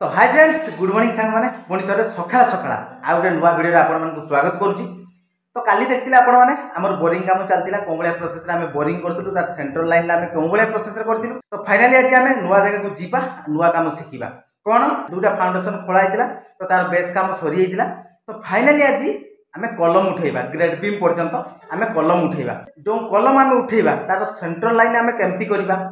तो hi friends good morning सांग माने पुणी थे सकाळ सकाळ आ गोटे नुआ वीडियो आपण मानकु स्वागत करूची। तो काली देखथिले आपण माने हमर बोरिंग काम चलतिला कोंगळिया प्रोसेस रे हमें बोरिंग करथिलु तार सेंट्रल लाइन ला हमें कोंगळिया प्रोसेस रे करथिलु। तो फाइनली आज हमें नुआ जगह को जीवा नुआ काम सिखिबा कोन दुटा फाउंडेशन खोला आइतिला तो तार बेस काम सरी आइतिला। तो फाइनली आज हमें कलम उठेबा ग्रेड बीम पर्यंत हमें कलम उठेबा जो कलम हमें उठेबा तार सेंट्रल लाइन हमें केमती करबा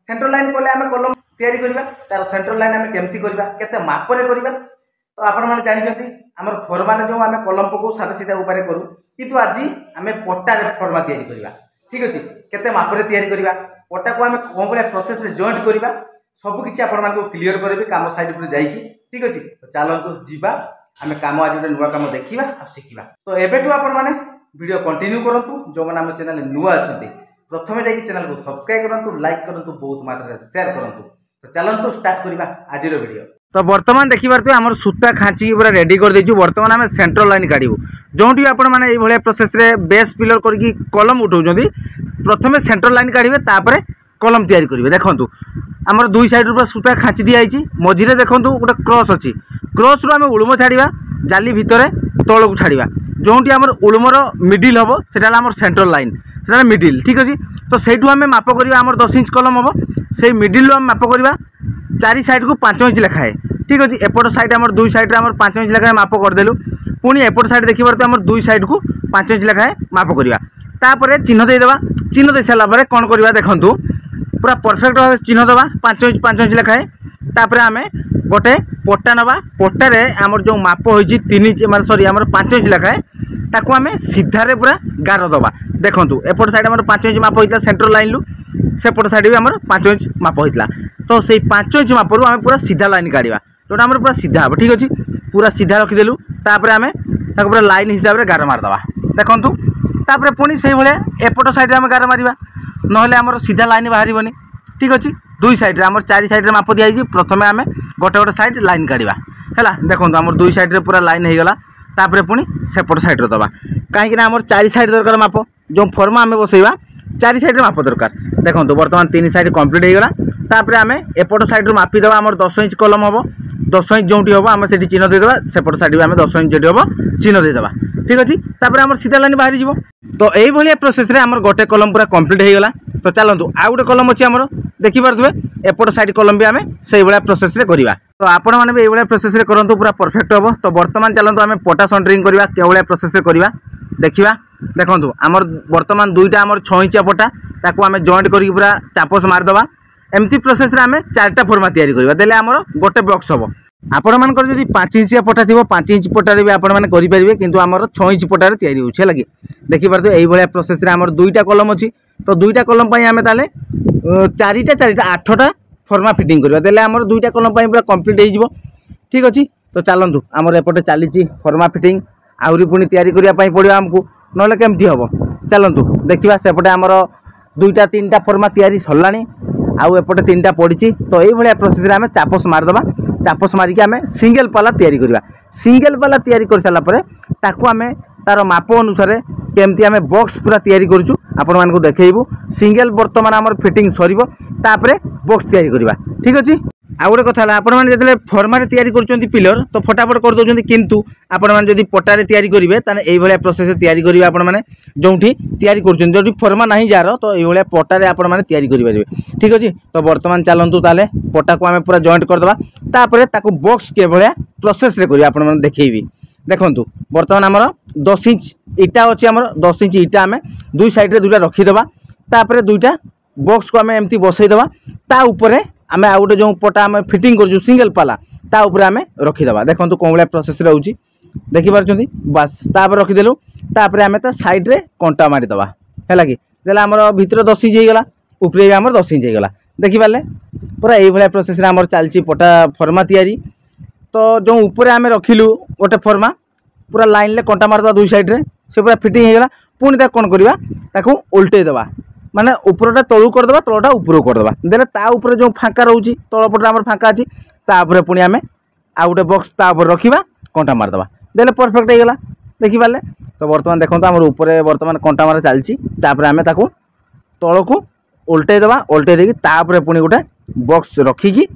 सेंट्रल लाइन कोले हमें कलम तैयारी करबा तार सेंट्रल लाइन हमें केमती करबा केते माप रे करबा। तो आपण माने जानि जति हमर फॉर्मा जो हमें कलम पको सादा सीधा ऊपर करू किंतु आज हमें पट्टा रे फॉर्मा तैयारी करबा। ठीक अछि केते माप रे तैयारी करबा पट्टा को हमें कोन बले प्रोसेस रे जॉइंट करबा सब किछि आपण माने को क्लियर करबे काम साइड पर जाई की। ठीक अछि तो चलंतु जीवा हमें काम आज गोटे नुआ काम देखिबा आ सिखिबा। तो एबेटू आपण माने वीडियो कंटिन्यू करंतु जो माने हम चैनल नुआ अछंती प्रथमे जाई चैनल को सब्सक्राइब करंतु लाइक करंतु बहुत मात्रा रे शेयर करंतु। तो चलंतु स्टार्ट करबा आज रो वीडियो। तो वर्तमान देखि पारते हमर सूता खांची पूरा रेडी कर देछु। वर्तमान हमें सेंट्रल लाइन काढिबो जोंटी आपण माने ए भलिया प्रोसेस रे बेस पिलर करके कलम उठौजंदी प्रथमे सेंट्रल लाइन काढिबे तापरे कलम तैयारी करिवे। देखंतु हमर दुई साइड रो सूता खांची दिया आइछि मझिरे देखंतु गोटे क्रॉस अछि क्रॉस रो हमें उळुम छाड़िबा जाली भितरे तळ को छाड़िबा जोंटी हमर उळुमर मिडिल हबो सेटा हमर सेंट्रल लाइन सेटा मिडिल। ठीक अछि तो सेठु हमें माप करिबा हमर 10 इंच कलम हबो से मिडिल रो हम माप करिबा चारि साइड को 5 इंच लेखाए। ठीक अछि एपट साइड हमर दुई साइड रे हमर 5 इंच लेखाए माप कर देलु पुनी एपट साइड देखि परते हमर दुई साइड को 5 इंच लेखाए माप करिबा तापरे चिन्ह दे देबा चिन्ह दे साला परे कोन करिबा देखंतु पूरा परफेक्ट भाव चिन्ह देबा 5 इंच लेखाए तापरे हमें गोटे पट्टा नबा पट्टा रे हमर जो माप होइछि 3 इंच माने सॉरी हमर 5 इंच लेखाए ताको हमें सीधा रे पूरा गार दबा। देखंतु एपट साइड हमर 5 इंच माप होइता सेंट्रल लाइन लु सेपट साइड भी हमर 5 इंच माप होइतला तो सेई 5 इंच माप रु हमें पूरा सीधा लाइन काढिबा जोटा हमर पूरा सीधा हो। ठीक अछि पूरा सीधा रखि देलु तापरे हमें ताको पूरा लाइन हिसाब रे गार मार दबा। देखंतु तापरे पुनी सेई भले एपट साइड रे हम गार मारिबा नहले हमर सीधा लाइन बाहरिबनी। ठीक अछि दुई साइड रे हमर चारि साइड रे माप दिया आइछि प्रथमे हमें गोटे गोटे साइड लाइन काढिबा हैला। देखंतु हमर दुई साइड रे पूरा लाइन हे गला तापरे पुनी सेपट साइड रे दबा काहे कि हमर चारि साइड दरकार माप जो फॉर्मा हमें बसैबा चारि साइड रे माप दरकार। देखंतु वर्तमान 3 साइड कंप्लीट हे गला तापरे हमें एपट साइड रो मापी दबा हमर 10 इंच कलम हबो 10 इंच जोंटी हबो हमें सेठी चिन्ह दे देबा सेपट साइड भी हमें 10 इंच जेटी हबो चिन्ह दे देबा। ठीक अछि तापरे हमर सीधा लाइन बाहरी जिवो। तो एई भलिया प्रोसेस रे हमर गोटे कलम पूरा कंप्लीट हे गला। तो चलंतु आ गोटे कलम अछि हमर देखि परथबे एपट साइड कलम भी हमें सेई भलिया प्रोसेस रे करिबा। तो आपण माने भी एई भलिया प्रोसेस रे करंतु पूरा परफेक्ट हबो। तो वर्तमान चलंतु हमें पटा सेंटरिंग करिबा के भलिया प्रोसेस रे करिबा देखिबा। देखंतु हमर वर्तमान दुईटा हमर 6 इंचिया पटा ताको हमें जॉइंट करी पूरा चापस मार दबा एमती प्रोसेस रे हमें चारटा फॉर्मा तैयारी करबा देले हमर गोटे बॉक्स हबो। आपण मानकर जदि 5 इंचिया पटा थिबो 5 इंच पटा रे भी आपण माने करि परिबे किंतु हमर 6 इंच पटा रे तैयारी होछ लागि देखि परते एई भलिया प्रोसेस रे हमर दुईटा कलम अछि तो दुईटा कलम पई हमें ताले चारिटा 8टा फॉर्मा फिटिंग करबा देले हमर दुईटा कलम पई पूरा कंप्लीट हे जिवो। ठीक अछि तो चलंतु हमर एपटे चलीची फॉर्मा फिटिंग आउरी पुनी तैयारी करिया पई पड़ियो हमकु नले केमती हबो। चलंतु देखिबा सेपटे हमर दुईटा 3टा फॉर्मा तैयारी सरलानी आउ एपटे 3टा पड़िची तो एई भलिया प्रोसेस रे हमें चापस मार दबा चापस मारिक हमें सिंगल पाला तैयारी करबा। सिंगल पाला तैयारी कर साला परे ताको हमें तार माप अनुसार केमती हमें बॉक्स पूरा तैयारी करछु आपण मानको देखेइबु। सिंगल वर्तमान हमर फिटिंग सरीबो तापरे बॉक्स तैयारी करबा। ठीक अछि आ गोटे कथा आपण माने जतले फॉर्मा रे तैयारी करचोंती पिलर तो फटाफट कर दोचोंती किंतु आपण माने जदी पटा रे तैयारी करिवे ताने एई भलिया प्रोसेस रे तैयारी करिवे आपण माने जोंठी तैयारी करचोंती जोंठी फॉर्मा नाही जार तो एई भलिया पटा रे आपण माने तैयारी करि परिबे। ठीक अछि तो वर्तमान चलंतु ताले पटा को हमें पूरा जॉइंट कर दबा तापरे ताको बॉक्स के भलिया प्रोसेस रे करिवे आपण माने देखैबी। देखंतु वर्तमान हमर 10 इंच इटा अछि हमर 10 इंच इटा हमें दुई साइड रे दुटा रखि दबा तापरे दुईटा बॉक्स को हमें एम्ति बसै दबा ता ऊपरे हमें आ गोटे जो पटा हमें फिटिंग करछु सिंगल पाला ता ऊपरे हमें रखि दबा। देखंतु कोन भलिया प्रोसेस रे होउची देखि पारछंती बस तापर रखि देलु तापरे हमें ता साइड रे कंटा मारी दबा हैला कि देला हमर भीतर 10 इंच हे गला ऊपरे हमर 10 इंच हे गला देखि पाले पूरा एई भलिया प्रोसेस रे हमर चालची पटा फॉर्मा तैयारी। तो जो ऊपर हमें रखिलु गोटे फॉर्मा पूरा लाइन ले कंटा मार दबा दुई साइड रे से पूरा फिटिंग हे गला पुनी ता कोन करबा ताको उल्टे दबा माने ऊपरटा तळु कर दबा तळटा ऊपर कर दबा देले ता ऊपर जो फांका रहउची तळ पटा हमर फांका अछि ता ऊपर पुनी हमें आ गोटे बॉक्स ता ऊपर रखिबा कंटा मार दबा देले परफेक्ट हे गला देखि पाले। तो वर्तमान देखंतु हमर ऊपर वर्तमान कंटा मार चालची तापर हमें ताको तळको उल्टे दबा उल्टे देकी तापर पुनी गोटे बॉक्स रखिकी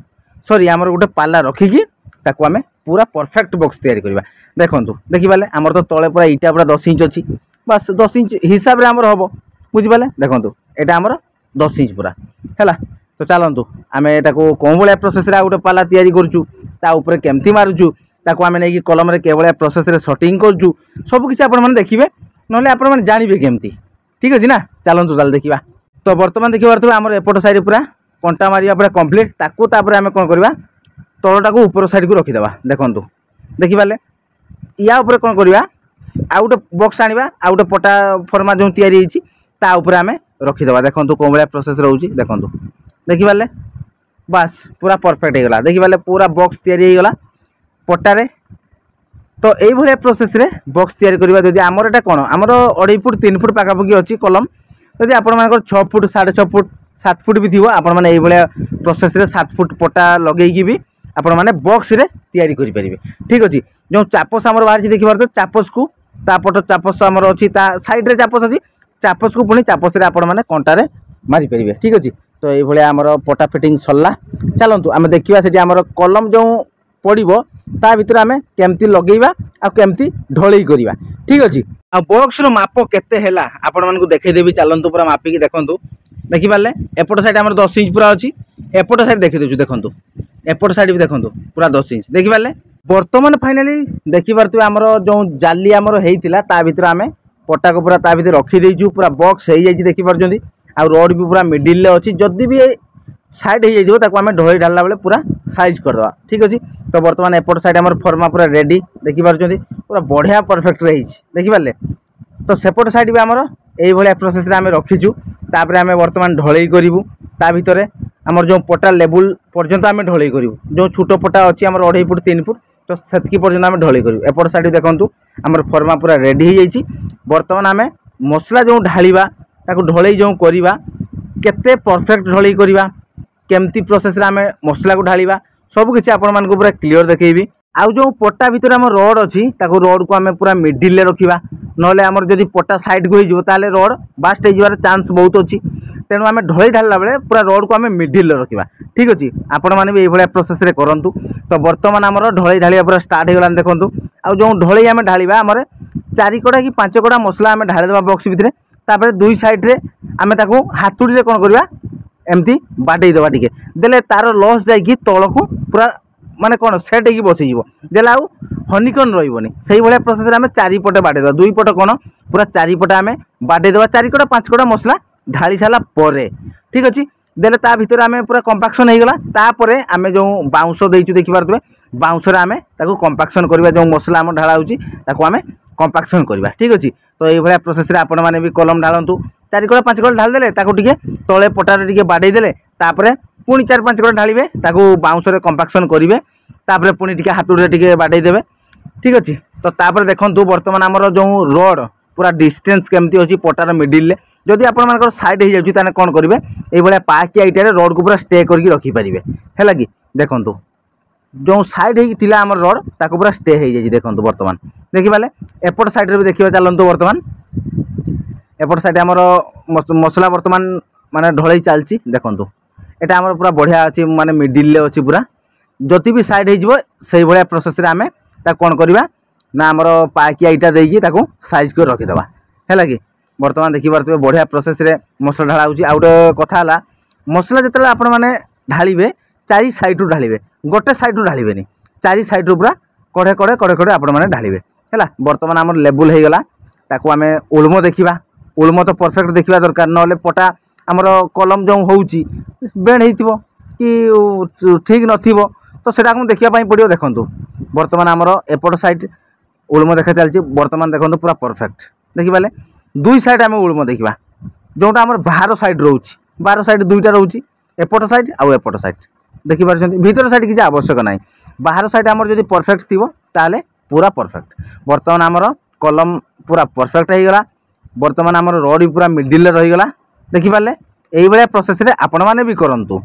सॉरी आमर गोटे पाला रखिकी ताको आमे पूरा परफेक्ट बॉक्स तैयारी करबा। देखंतु देखिबाले हमर तो तळे पूरा इटा पूरा 10 इंच अछि, बस 10 इंच हिसाब रे हमर हबो बुझिबाले। देखंतु एटा हमर 10 इंच पूरा हैला। तो चलतु आम एटा को कौ भाया प्रोसेस रे गोटे पाला तैयारी करचु, ता ऊपर केमती मारुचु, ताको आम नहीं कलम रे के भाया प्रोसेस रे शॉर्टिंग करचु, सब किछि आपण माने देखिबे, नले आपण माने जानिबे केमती। ठीक अछि ना, चलतु ताल देखिबा। तो वर्तमान देखि पारथबे हमर एपट साइड पूरा कंटा मारिया पूरा कंप्लीट, ताको तापर आम कोन करबा तळटा को ऊपर साइड को रखि देबा। देखंतु देखिबाले या ऊपर कोन करबा आ गोटे बॉक्स आनिबा, आ गोटे पटा फर्मा जो तैयारी होइछि ता ऊपर आम रखि देबा। देखंतु कोन भाया प्रोसेस रहउछि, देखंतु देखिबाले बस पूरा परफेक्ट हो गला। देखिबाले पूरा बॉक्स तैयारी हो गला पट्टारे। तो यही भाया प्रोसेस रे बॉक्स तैयारी करबा। जदि आमर एटा कोन आमर 2.5 फुट 3 फुट पाखापाखि अछि कलम, जदि आपण मानकर 6 फुट 6.5 फुट 7 फुट भी थिबो, आपण माने एही भाया प्रोसेस रे 7 फुट पट्टा लगेइकी भी आपण माने बॉक्स रे तैयारी करि परिबे। ठीक अछि। जो चापस हमर बाहर छि देखि पारतो, चापस को तापट चापस हमर अछि, ता साइड रे चापस अछि, चापस को पुनी चापस रे आपण माने कंटारे मारि परिबे। ठीक अछि। तो ये भाया आमर पटा फिटिंग सरला। चलतु आम देखा से आमर कलम जो पड़ो ता भर आम केमती लगेगा आ केमती ढलई करवा। ठीक अच्छे। आ बॉक्स रो माप केते हैला आपण मानकु देखैदेबी। चलतु पूरा मापिकी देखंतु देखिपारे। एपट साइड आमर 10 इंच पूरा अच्छी, एपट साइड देखी देछु देखंतु, एपट साइड भी देखंतु पूरा 10 इंच देखिपारे। वर्तमान फाइनाली देखिपारथि आमर जो जाली आमर हेइतिला ता भीतर आमे पटा को पूरा ता भीतर रखी देइछु, पूरा बॉक्स हेइ जाइछि देखि पारछंती। आ रोड भी पूरा मिडिल ले अच्छी, जदि भी साइड हो जाइए ताको आम ढोई ढाला बेले पूरा साइज करदे। ठीक अच्छे। तो बर्तमान एपट साइड आम फर्मा पूरा रेडी देखिपारे, पूरा बढ़िया परफेक्ट रही देखिपारे। तो सेपट साइड भी आमर यही भाया प्रोसेस आम रखीचु। तापर आम बर्तमान ढलई करूँ, ता भितर आमर जो पटा लेवल पर्यंत आम ढलई करूँ, जो छोट पटा अच्छी आम 2.5 फुट 3 फुट, तो सेतकी पर्यंत आम ढलई करूँ। एपट साइड देखंतु आमर फर्मा पूरा रेडी हो जाइए। बर्तमान आम मसला जो ढालिबा ताको ढलई जो करवा केते परफेक्ट ढलई करवा, केमती प्रोसेस रे आमे मसला को ढालिबा, सब किछि आपण मानकु पूरा क्लियर देखैबी। आउ जो पट्टा भितर आम रड अच्छी ताको रड को आमे पूरा मिडिल ले रखिबा, नले आमर जदि पट्टा साइड को होइजो ताले रड बास्ट हो जबार चांस बहुत अच्छी। तेणु आमे ढलई ढालला बेले पूरा रड को आमे मिडिल ले रखिबा। ठीक अछि। आपण माने भी एही भलिया प्रोसेस रे करंतु। तो वर्तमान आमर ढलई ढालिया पूरा स्टार्ट हो गलान देखंतु। आउ जो ढलई आमे ढालिबा आमर 4 कड़ा कि 5 कड़ा मसला आमे ढाली देबा बॉक्स भितरे। तापर दुई साइड रे आमे ताको हाथुड़ी रे कोन करबा एमती बाटई देबा, टिके देले तार लॉस जाई कि तळको पूरा माने कोन सेट हेकी बसि जिवो, देला आउ हनीकन रहिबोनी। सेही भलिया प्रोसेस रे आमे चारि पटे बाटई देबा, दुई पटे कोन पूरा चारि पटे आमे बाटई देबा। 4 कड़ा 5 कड़ा मसला ढाली साला परे। ठीक अछि। देले ता भितर आमे पूरा कंपैक्शन हे गला। तापरे आमे जो बाउंस देइछु देखि पारतबे, बाउंस रे आमे ताको कंपैक्शन करबा, जो मसला आम ढाला होची ताको आमे कंपैक्शन करबा। ठीक अछि। तो यही भाया प्रोसेस रे आपण माने भी कलम ढालंतु। 4 कड़ा 5 कड़ा ढाल देले ताको टिके तळे पटारे टिके बाडई देले, तापरे पुनी 4-5 कड़ा ढालिबे, ताको बाउंस रे कंपैक्शन करिवे, तापरे पुनी टिके हाथुड़ी रे टिके बाडई देबे। ठीक अछि। तो तापरे देखंतु वर्तमान हमर जो रोड पूरा डिस्टेंस केमती अछि पटार मिडिल ले। जदि आपण मानकर साइड हे जाउची ताने कोन करिवे, एई भलिया पाकी आइटारे रोड को पूरा स्टे करके रखि परिवे। हैला कि देखंतु जो साइड हे थिला हमर रोड ताको पूरा स्टे हे जाई। देखंतु वर्तमान देखिबाले एपट साइड रे भी देखिबा। चलंतु वर्तमान एपट साइड हमर मसला वर्तमान माने ढलई चलची देखंतु। एटा हमर पूरा बढ़िया अछि, माने मिडिल ले अछि पूरा। जति भी साइड हे जिवो सेही भलिया प्रोसेस रे आमे ता कोन करिवा ना हमर पाकी आइटा देकी ताको साइज कर रखि देबा। हैला कि वर्तमान देखि पारतबे बढ़िया प्रोसेस रे मसला ढाला होची। आ गोटे कथा हला, मसला जतले आपण माने ढालिबे 4 साइड रु ढालिबे, गोटे साइड रु ढालिबेनी, 4 साइड रु पूरा कड़े कड़े कड़े कड़े आपण माने ढालिबे। हैला वर्तमान हमर लेवल हे गला, ताको आमे उल्म देखिबा। उल्म तो परफेक्ट देखिबा दरकार, नले पटा हमर कलम जो होउची बेंड हेइतिबो कि ठीक नथिबो, तो सेटा को देखिबा पई पड़ियो। देखंतु वर्तमान हमर एपट साइड उल्म देखा चलची। वर्तमान देखंतु पूरा परफेक्ट देखिबाले दुई साइड आमे उल्म देखिबा, जोटा हमर बाहर साइड रहउची, बाहर साइड दुईटा रहउची, एपट साइड आ एपट साइड देखि पारछंती। भीतर साइड कि आवश्यक नाही, बाहर साइड हमर जदि परफेक्ट थिबो ताले पूरा परफेक्ट। वर्तमान हमर कलम पूरा परफेक्ट हे गला। वर्तमान हमर रोड पूरा मिडिल रे रही गला देखि पारले। एही भलिया प्रोसेस रे आपण माने भी करंतु।